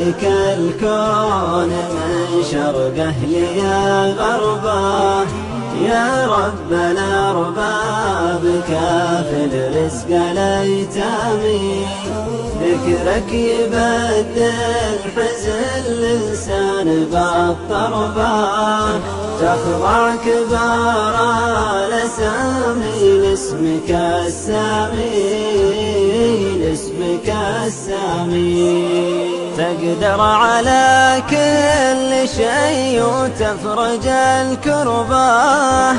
مالك الكون من شرقه ليا غربه، يا رب الأرباب كافل رزق الأيتام، ذكرك يبدل حزن الإنسان بالطربة، تخضع كبار الأسامي لاسمك السامي، لاسمك السامي، تقدر على كل شيء وتفرج الكربة،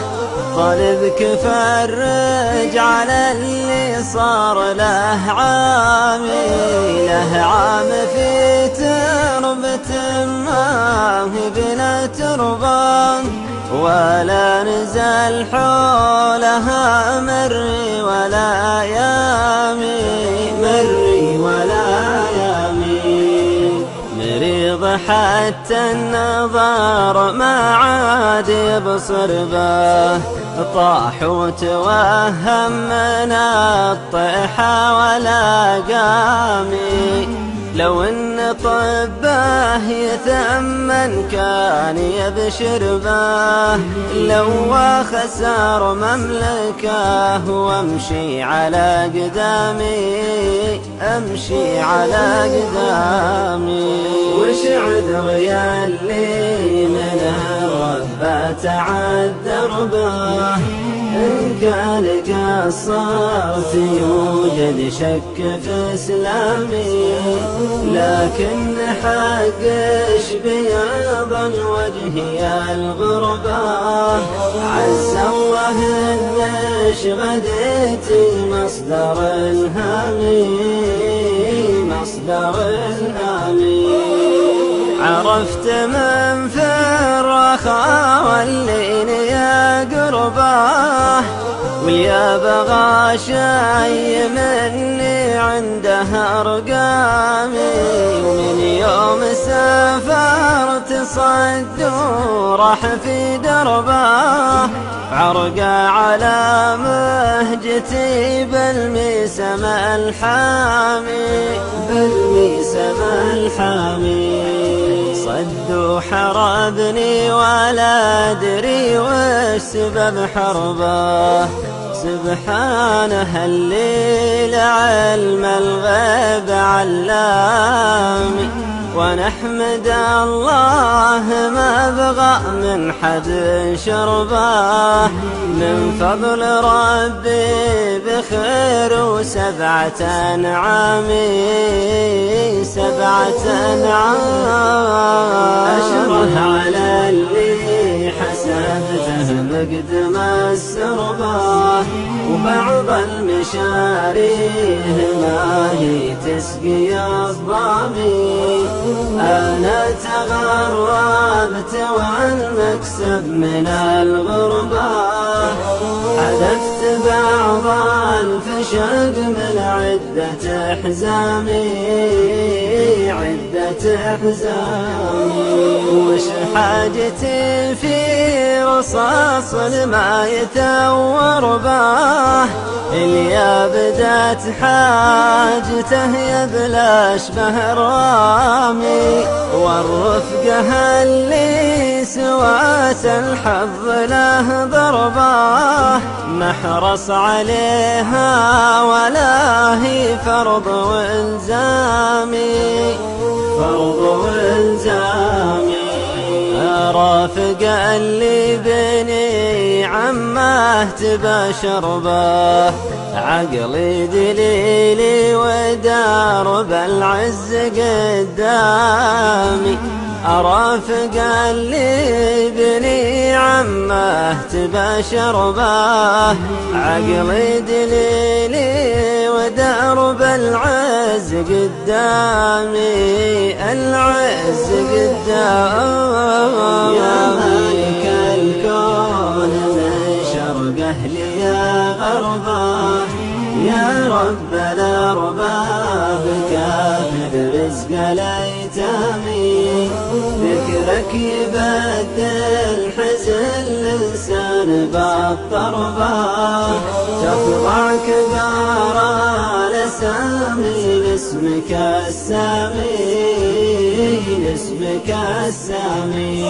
طلبك فرج على اللي صار له عامي، له عام في تربة ما هي بلا تربة، ولا نزل حولها مري ولا يامي، مري ولا يامي، مريض حتى النظر ما عاد يبصر به، طاح وتوهم من الطيحة ولا قامي، لو ان طبه يثمن كان يبشر به، لو خسر مملكه وامشي على قدامي، امشي على قدامي، وش عذري اللي من الرب تعذر به، إن كان قصرت يوجد شك في إسلامي، لكن حقش بياض الوجه يا الغربة، عز الله إنش غديتي مصدر الهامي، مصدر الهامي، عرفت من في الرخاء واللين يا قرباه، ويا بغى شي مني عنده أرقامي، ومن يوم سافرت صد وراح في دربه، عرقا على مهجتي بالميسم الحامي، بالميسم الحامي، صد وحربني ولا أدري وش سبب حربه، سبحانه اللي لعلم الغيب علامي، ونحمد الله ما بغى من حد شربه، من فضل ربي بخير وسبعة أنعام، سبعة أنعام، أشره على اللي حسبته مقدم السربه، وبعض المشاريه ما هي تسقي الظامي، أنا تغربت والمكسب من الغربة، حذفت بعض الفشق من عدة حزامي، عدة حزامي، وش حاجتي في رصاص ما يتور به، اللي بدات حاجته يبلاش به الرامي، والرفقة اللي سوات الحظ له ضربه، نحرص عليها ولا هي فرض والزامي، فرض والزامي، رافق اللي بني عمه تباشر به، عقلي دليلي ودرب العز قدامي، أرافق اللي بني عمه تباشر به، عقلي دليلي ودرب العز قدامي، العز قدامي، يا مالك الكون من شرقه ليا غربه، يا رب الأرباب كافل رزق الأيتام، ذكرك يبدل حزن الإنسان بالطربة، تخضع كبار السامي لاسمك السامي لاسمك السامي